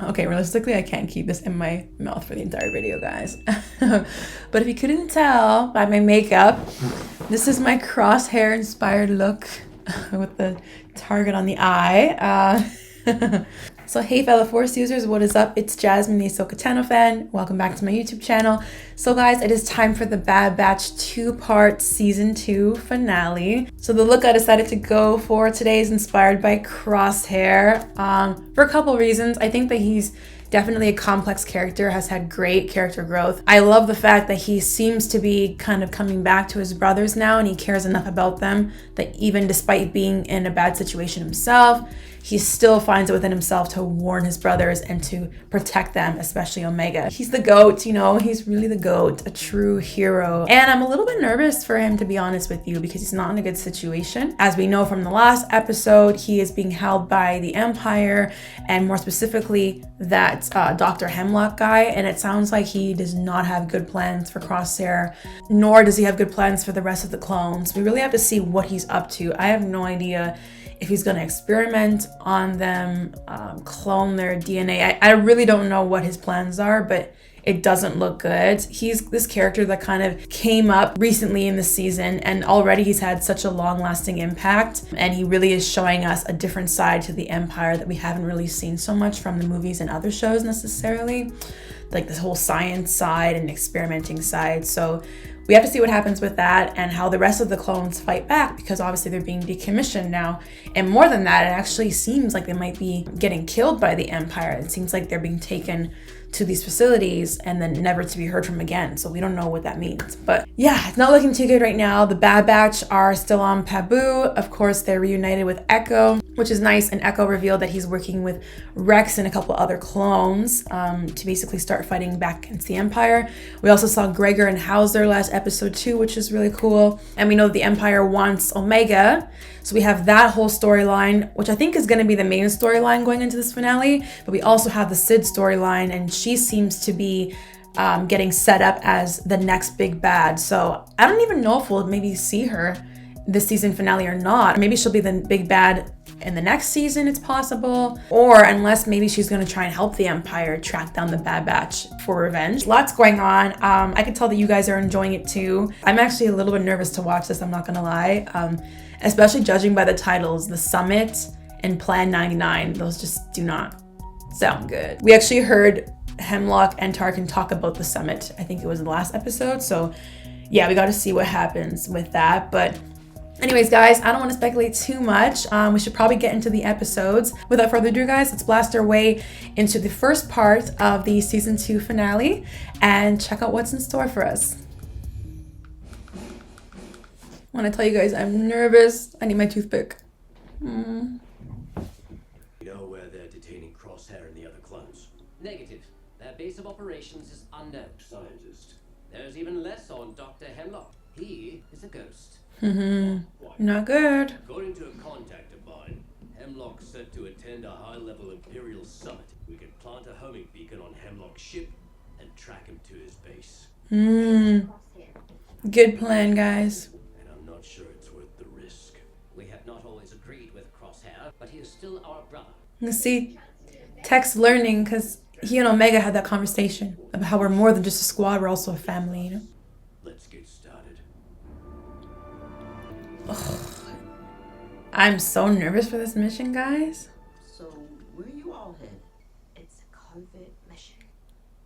Okay, realistically, I can't keep this in my mouth for the entire video, guys. But if you couldn't tell by my makeup, this is my crosshair inspired look with the target on the eye. So hey fellow Force users, what is up? It's Jasmine, the Ahsoka Tano fan. Welcome back to my YouTube channel. So guys, it is time for the Bad Batch 2-part season 2 finale. So the look I decided to go for today is inspired by Crosshair for a couple reasons. I think that he's definitely a complex character, has had great character growth. I love the fact that he seems to be kind of coming back to his brothers now, and he cares enough about them that even despite being in a bad situation himself, he still finds it within himself to warn his brothers and to protect them, especially Omega. He's the GOAT, you know, he's really the GOAT, a true hero. And I'm a little bit nervous for him, to be honest with you, because he's not in a good situation. As we know from the last episode, he is being held by the Empire, and more specifically, that Dr. Hemlock guy, and it sounds like he does not have good plans for Crosshair, nor does he have good plans for the rest of the clones. We really have to see what he's up to. I have no idea if he's going to experiment on them, clone their DNA. I really don't know what his plans are, but it doesn't look good. He's this character that kind of came up recently in the season, and already he's had such a long-lasting impact, and he really is showing us a different side to the Empire that we haven't really seen so much from the movies and other shows necessarily, like this whole science side and experimenting side. So we have to see what happens with that and how the rest of the clones fight back, because obviously they're being decommissioned now. And more than that, it actually seems like they might be getting killed by the Empire. It seems like they're being taken to these facilities and then never to be heard from again. So we don't know what that means. But yeah, it's not looking too good right now. The Bad Batch are still on Pabu. Of course, they're reunited with Echo, which is nice. And Echo revealed that he's working with Rex and a couple other clones to basically start fighting back against the Empire. We also saw Gregor and Hauser last episode 2, which is really cool. And we know that the Empire wants Omega. So we have that whole storyline, which I think is going to be the main storyline going into this finale. But we also have the Sid storyline, and she seems to be getting set up as the next big bad. So I don't even know if we'll maybe see her this season finale or not. Maybe she'll be the big bad in the next season, it's possible. Or unless maybe she's going to try and help the Empire track down the Bad Batch for revenge. Lots going on. I can tell that you guys are enjoying it too. I'm actually a little bit nervous to watch this, I'm not going to lie. Especially judging by the titles, The Summit and Plan 99. Those just do not sound good. We actually heard Hemlock and Tarkin talk about The Summit. I think it was the last episode. So yeah, we got to see what happens with that. But anyways, guys, I don't want to speculate too much. We should probably get into the episodes. Without further ado, guys, let's blast our way into the first part of the season 2 finale and check out what's in store for us. I want to tell you guys I'm nervous. I need my toothpick. You know where they're detaining Crosshair and the other clones? Negative. Their base of operations is unknown. Scientist. There's even less on Dr. Hemlock. He is a ghost. Not good. According to a contact of mine, Hemlock's set to attend a high-level Imperial summit. We can plant a homing beacon on Hemlock's ship and track him to his base. Good plan, guys. And I'm not sure it's worth the risk. We have not always agreed with Crosshair, but he is still our brother. Let's see. Tech's learning, because he and Omega had that conversation about how we're more than just a squad, we're also a family, you know? Let's get started. I'm so nervous for this mission, guys. So, where you all headed? It's a covert mission.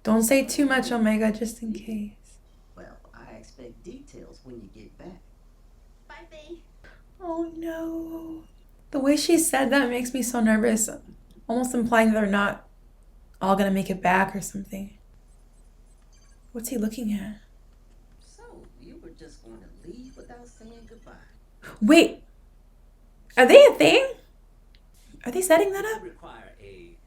Don't say too much, Omega, just in case. Well, I expect details when you get back. Bye, Faye. Oh no. The way she said that makes me so nervous. Almost implying that they're not all gonna make it back or something. What's he looking at? So, you were just going to leave without saying goodbye? Wait. Are they a thing? Are they setting that up? Require a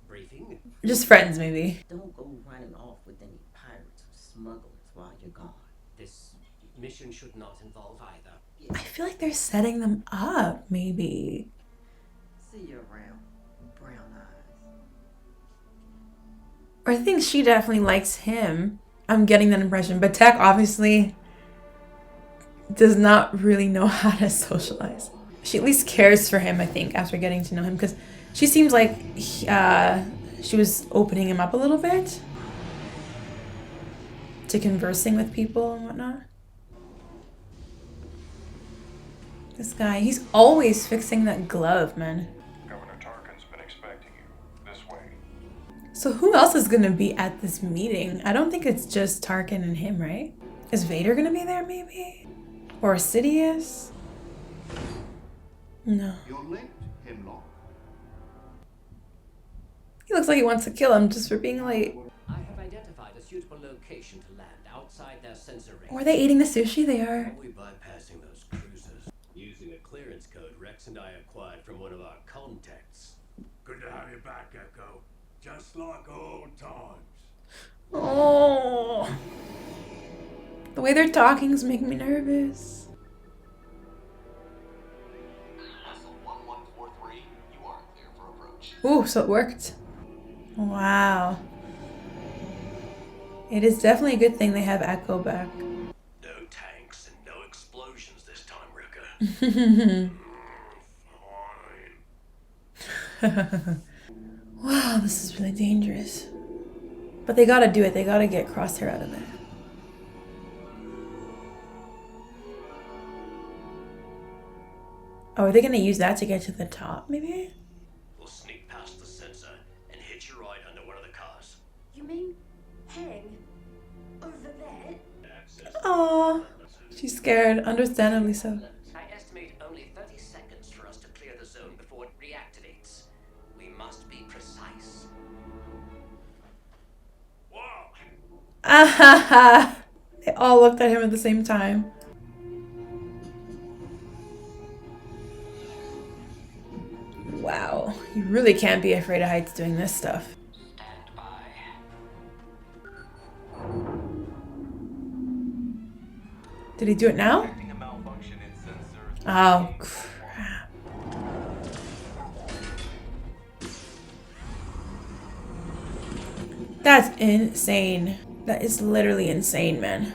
briefing. Just friends, maybe. Don't go running off with any pirates or smugglers while you're gone. This mission should not involve either. I feel like they're setting them up, maybe. See you around, brown eyes. Or I think she definitely likes him. I'm getting that impression. But Tech obviously does not really know how to socialize. She at least cares for him, I think, after getting to know him. Because she seems like she was opening him up a little bit to conversing with people and whatnot. This guy, he's always fixing that glove, man. Governor Tarkin's been expecting you. This way. So who else is gonna be at this meeting? I don't think it's just Tarkin and him, right? Is Vader gonna be there, maybe? Or Sidious? No. You're late, Hemlock. He looks like he wants to kill him just for being late. I have identified a suitable location to land outside their sensor range. Or are they eating the sushi? They are. Are we bypassing those cruisers? Using a clearance code Rex and I acquired from one of our contacts. Good to have you back, Echo. Just like old times. Oh. The way they're talking is making me nervous. Vessel 1143, you are clear for approach. Ooh, so it worked. Wow. It is definitely a good thing they have Echo back. No tanks and no explosions this time, Ricker. Fine. Wow, this is really dangerous. But they gotta do it. They gotta get Crosshair out of there. Oh, are they gonna use that to get to the top, maybe? We'll sneak past the sensor and hitch a ride under one of the cars. You mean hang over there? Access. Aww. She's scared, understandably so. I estimate only 30 seconds for us to clear the zone before it reactivates. We must be precise. Wow. Ah, they all looked at him at the same time. Wow, you really can't be afraid of heights doing this stuff. Stand by. Did he do it now? Detecting a malfunction in sensors. Oh, crap. That's insane. That is literally insane, man.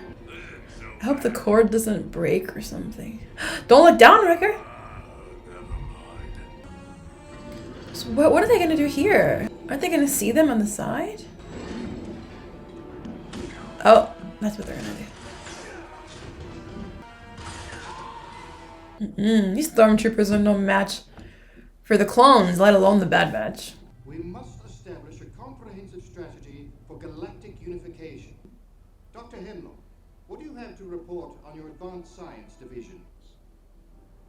I hope the cord doesn't break or something. Don't look down, Ricker. Never mind. So what are they gonna do here? Aren't they gonna see them on the side? Oh, that's what they're gonna do. These stormtroopers are no match for the clones, let alone the Bad Batch. We must establish a comprehensive strategy for galactic unification. Dr. Hemlock, what do you have to report on your advanced science divisions?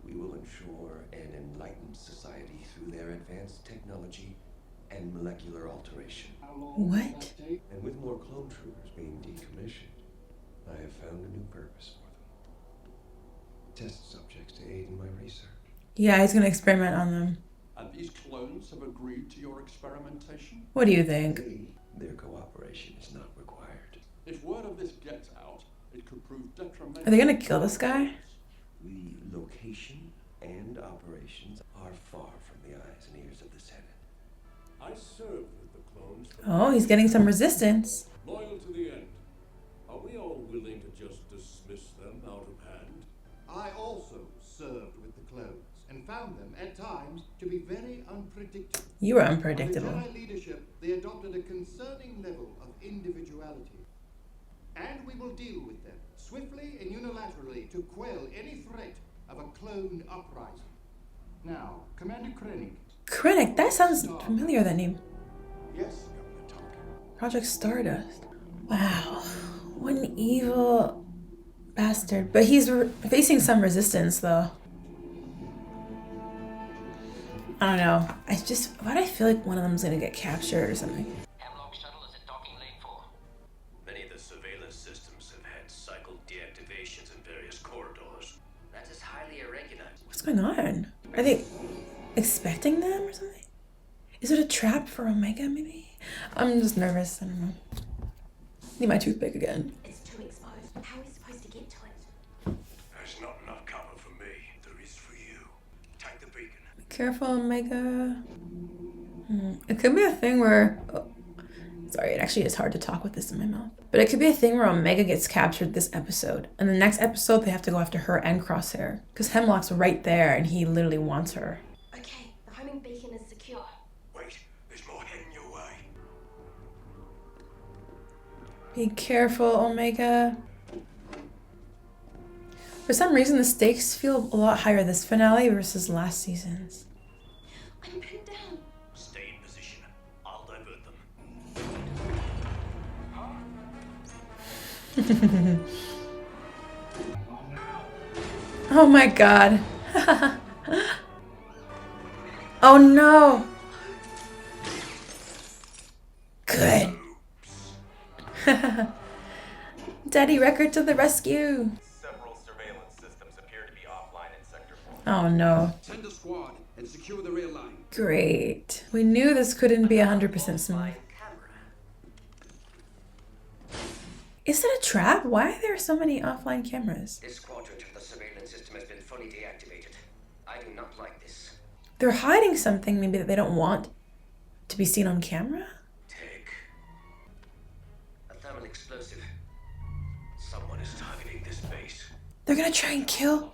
We will ensure an enlightened society through their advanced technology and molecular alteration. How long will What? that take? And with more clone troopers being decommissioned, I have found a new purpose for them. Test subjects to aid in my research. Yeah, he's gonna experiment on them. And these clones have agreed to your experimentation? What do you think? Their cooperation is not required. If word of this gets out, it could prove detrimental. Are they gonna kill this guy? The location and operations are far from the eyes and ears of the Senate. I served with the clones. For Oh, he's getting some resistance. loyal to the end. Are we all willing to just dismiss them out of hand? I also served with the clones and found them at times to be very unpredictable. You were Under unpredictable. Jedi leadership, they adopted a concerning level of individuality. And we will deal with them swiftly and unilaterally to quell any threat of a clone uprising. Now, Commander Krennic. Krennic, that sounds familiar, that name. Yes, Governor Tarkin. Project Stardust. Wow. What an evil bastard. But he's facing some resistance, though. I don't know. Why do I feel like one of them's gonna get captured or something? Hemlock shuttle is at docking lane 4. Many of the surveillance systems have had cycled deactivations in various corridors. That is highly irregular. What's going on? Are they expecting them or something? Is it a trap for Omega, maybe? I'm just nervous. I don't know. Need my toothpick again. It's too exposed. How are we supposed to get to it? There's not enough cover for me. There is for you. Take the beacon. Be careful, Omega. It could be a thing where... Oh, sorry, it actually is hard to talk with this in my mouth. But it could be a thing where Omega gets captured this episode. And the next episode, they have to go after her and Crosshair. Because Hemlock's right there, and he literally wants her. Okay, the homing beacon is secure. Wait, there's more heading your way. Be careful, Omega. For some reason, the stakes feel a lot higher this finale versus last season's. I'm pinned down. Stay in position. I'll divert them. Oh my god. Oh no. Good. Daddy Record to the rescue. Several surveillance systems appear to be offline in Sector 4. Oh no. Send a squad and secure the rail line. Great. We knew this couldn't be 100% smooth. Is it a trap? Why are there so many offline cameras? This quadrant of the surveillance system has been fully deactivated. I do not like this. They're hiding something maybe that they don't want to be seen on camera? Take. A thermal explosive. Someone is targeting this base. They're gonna try and kill.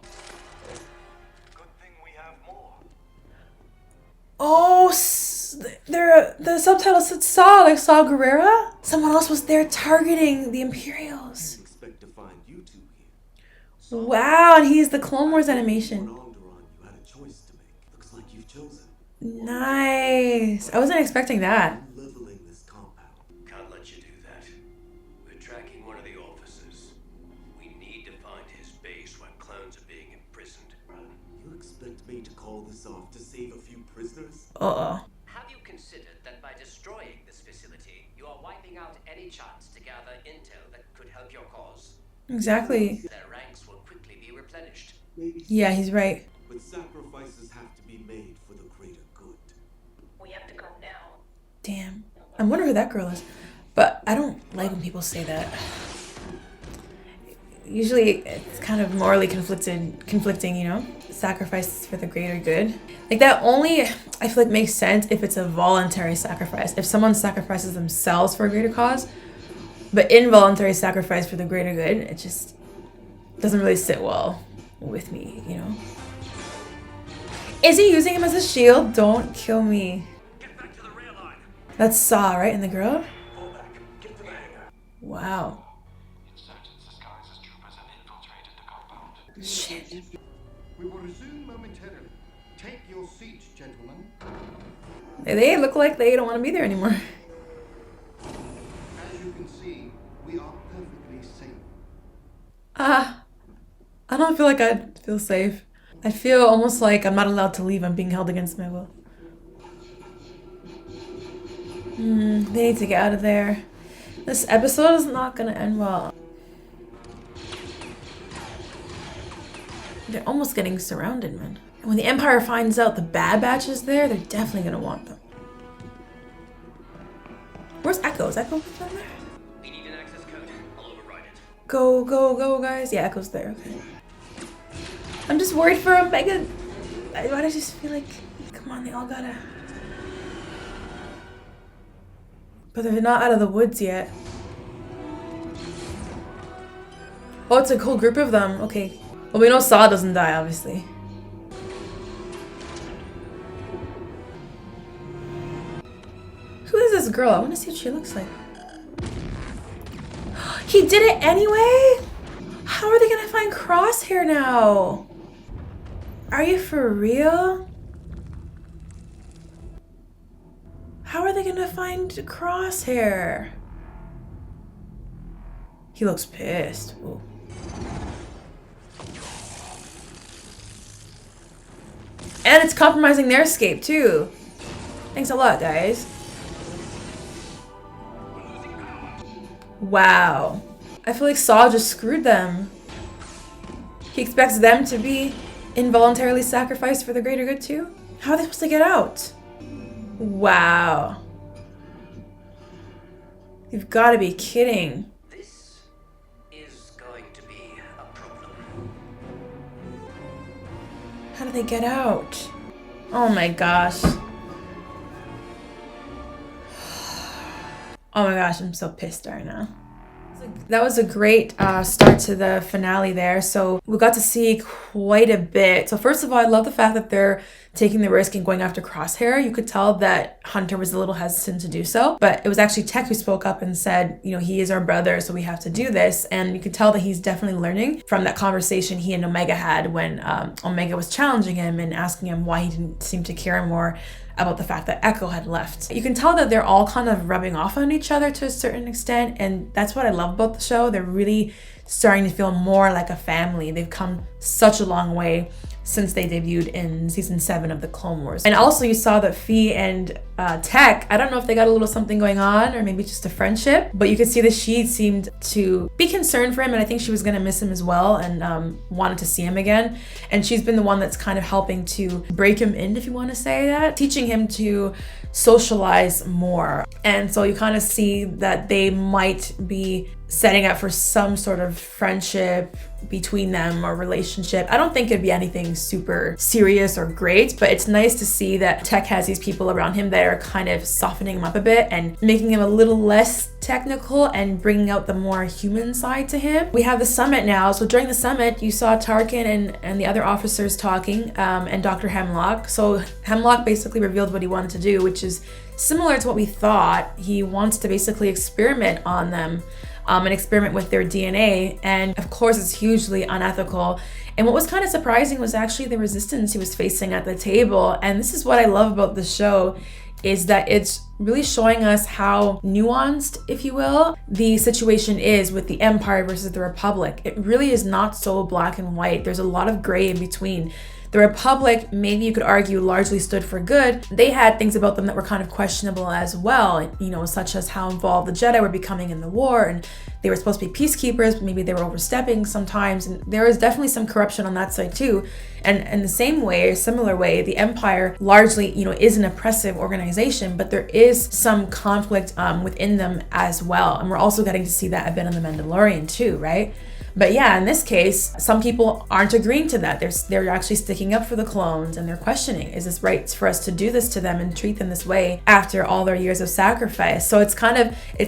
Good thing we have more. Oh, the subtitle said Saw, like Saw Gerrera? Someone else was there targeting the Imperials. Expect to find you two here. Wow, and he's the Clone Wars animation. Alderaan, you had a choice to make. Looks like you've chosen. Nice. I wasn't expecting that. Leveling this compound. Can't let you do that. We're tracking one of the officers. We need to find his base where clones are being imprisoned. You expect me to call this off to save a few prisoners? Uh-oh. Have you considered that by destroying this facility, you are wiping out any chance to gather intel that could help your cause? Exactly. Their ranks will quickly be replenished. Maybe. Yeah, he's right. But sacrifices have to be made for the greater good. We have to go now. Damn. I wonder who that girl is. But I don't like when people say that. Usually it's kind of morally conflicting, you know? Sacrifice for the greater good. Like that only, I feel like, makes sense if it's a voluntary sacrifice. If someone sacrifices themselves for a greater cause, but involuntary sacrifice for the greater good, it just doesn't really sit well with me, you know? Is he using him as a shield? Don't kill me. Get back to the rail line. That's Saw, right? And the girl? Pull back. Get to the hangar. Wow. Insurgents disguised as troopers have infiltrated the compound. Shit. We will resume momentarily. Take your seats, gentlemen. They look like they don't want to be there anymore. As you can see, we are perfectly safe. I don't feel like I'd feel safe. I feel almost like I'm not allowed to leave. I'm being held against my will. They need to get out of there. This episode is not gonna end well. They're almost getting surrounded, man. And when the Empire finds out the Bad Batch is there, they're definitely gonna want them. Where's Echo? Is Echo down there? We need an access code. I'll override it. Go, go, go, guys. Yeah, Echo's there. Okay. I'm just worried for Omega. Why do I just feel like, come on, they all gotta. But they're not out of the woods yet. Oh, it's a whole group of them. Okay. Well, we know Saw doesn't die, obviously. Who is this girl? I want to see what she looks like. He did it anyway? How are they gonna find Crosshair now? Are you for real? How are they gonna find Crosshair? He looks pissed. Ooh. And it's compromising their escape too. Thanks a lot, guys. Wow. I feel like Saw just screwed them. He expects them to be involuntarily sacrificed for the greater good too? How are they supposed to get out? Wow. You've got to be kidding. This is going to be a problem. How do they get out? Oh my gosh. Oh my gosh, I'm so pissed right now. It's a that was a great start to the finale there. So we got to see quite a bit. So first of all, I love the fact that they're taking the risk and going after Crosshair. You could tell that Hunter was a little hesitant to do so, but it was actually Tech who spoke up and said, you know, he is our brother, so we have to do this. And you could tell that he's definitely learning from that conversation he and Omega had when Omega was challenging him and asking him why he didn't seem to care more about the fact that Echo had left. You can tell that they're all kind of rubbing off on each other to a certain extent, and that's what I love about the show. They're really starting to feel more like a family. They've come such a long way since they debuted in season 7 of the Clone Wars. And also you saw that Fee and Tech, I don't know if they got a little something going on or maybe just a friendship, but you could see that she seemed to be concerned for him, and I think she was gonna miss him as well, and wanted to see him again. And she's been the one that's kind of helping to break him in, if you want to say that, teaching him to socialize more. And so you kind of see that they might be setting up for some sort of friendship between them or relationship. I don't think it'd be anything super serious or great, but it's nice to see that Tech has these people around him that are kind of softening him up a bit and making him a little less technical and bringing out the more human side to him. We have the summit now. So during the summit, you saw Tarkin and the other officers talking, and Dr. Hemlock. So Hemlock basically revealed what he wanted to do, which is similar to what we thought. He wants to basically experiment on them, and experiment with their DNA. And of course, it's hugely unethical. And what was kind of surprising was actually the resistance he was facing at the table. And this is what I love about the show, is that it's really showing us how nuanced, if you will, the situation is with the Empire versus the Republic. It really is not so black and white. There's a lot of gray in between. The Republic, maybe you could argue, largely stood for good. They had things about them that were kind of questionable as well, you know, such as how involved the Jedi were becoming in the war, and they were supposed to be peacekeepers, but maybe they were overstepping sometimes, and there was definitely some corruption on that side too. And in the same way, a similar way, the Empire largely, you know, is an oppressive organization, but there is some conflict within them as well. And we're also getting to see that a bit on The Mandalorian too, right? But yeah, in this case, some people aren't agreeing to that. They're actually sticking up for the clones, and they're questioning, is this right for us to do this to them and treat them this way after all their years of sacrifice? So it's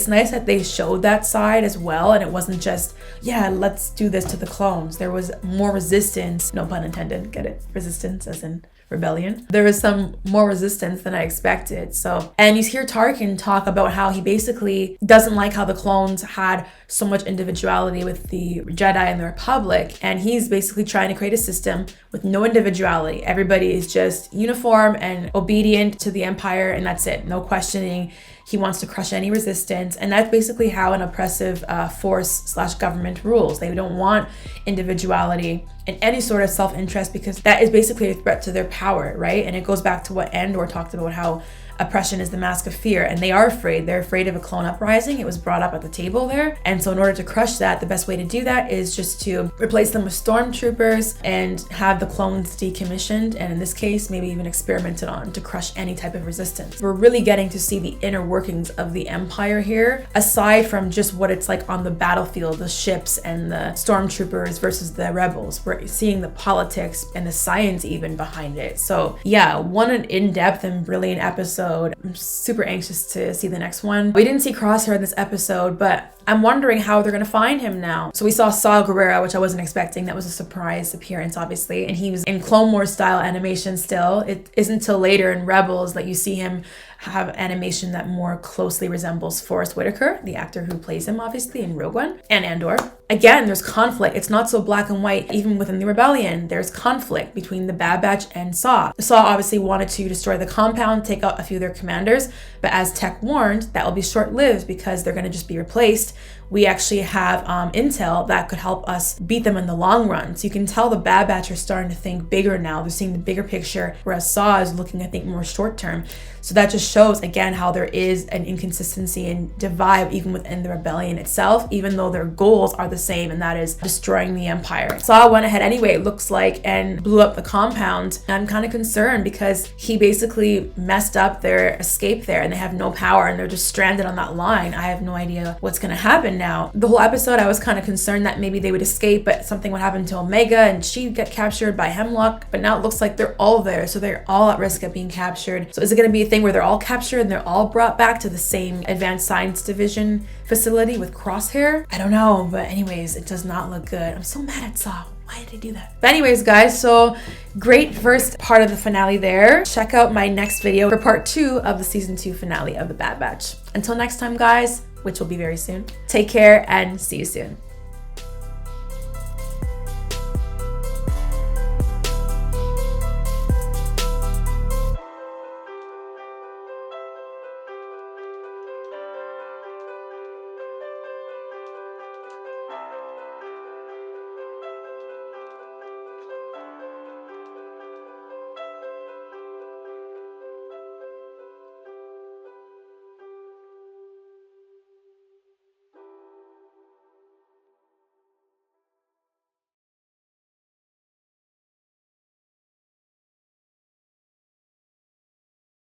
nice that they showed that side as well, and it wasn't just, yeah, let's do this to the clones. There was more resistance, no pun intended, get it? Resistance as in rebellion. There was some more resistance than I expected. So, and you hear Tarkin talk about how he basically doesn't like how the clones had so much individuality with the Jedi and the Republic, and he's basically trying to create a system with no individuality. Everybody is just uniform and obedient to the Empire, and that's it. No questioning. He wants to crush any resistance, and that's basically how an oppressive force/government rules. They don't want individuality and any sort of self-interest, because that is basically a threat to their power, right? And it goes back to what Andor talked about, how oppression is the mask of fear, and they are afraid. They're afraid of a clone uprising. It was brought up at the table there. And so in order to crush that, the best way to do that is just to replace them with stormtroopers and have the clones decommissioned, and in this case, maybe even experimented on to crush any type of resistance. We're really getting to see the inner workings of the Empire here, aside from just what it's like on the battlefield, the ships and the stormtroopers versus the rebels. We're seeing the politics and the science even behind it. So yeah, one an in-depth and brilliant episode. I'm super anxious to see the next one. We didn't see Crosshair in this episode, but I'm wondering how they're gonna find him now. So we saw Saw Gerrera, which I wasn't expecting. That was a surprise appearance, obviously. And he was in Clone Wars style animation still. It isn't until later in Rebels that you see him have animation that more closely resembles Forrest Whitaker, the actor who plays him, obviously, in Rogue One, and Andor. Again, there's conflict. It's not so black and white. Even within the rebellion, there's conflict between the Bad Batch and Saw. Saw obviously wanted to destroy the compound, take out a few of their commanders, but as Tech warned, that will be short-lived because they're going to just be replaced. We actually have intel that could help us beat them in the long run. So you can tell the Bad Batch are starting to think bigger now. They're seeing the bigger picture, whereas Saw is looking, I think, more short-term. So that just shows, again, how there is an inconsistency and divide even within the rebellion itself, even though their goals are the same, and that is destroying the Empire. Saw went ahead anyway, it looks like, and blew up the compound. I'm kind of concerned because he basically messed up their escape there, and they have no power, and they're just stranded on that line. I have no idea what's going to happen again now. The whole episode, I was kind of concerned that maybe they would escape, but something would happen to Omega and she'd get captured by Hemlock. But now it looks like they're all there, so they're all at risk of being captured. So is it going to be a thing where they're all captured and they're all brought back to the same Advanced Science Division facility with Crosshair? I don't know, but anyways, it does not look good. I'm so mad at Saw. Why did I do that? But anyways, guys, so great first part of the finale there. Check out my next video for part 2 of the season 2 finale of The Bad Batch. Until next time, guys, which will be very soon, take care and see you soon.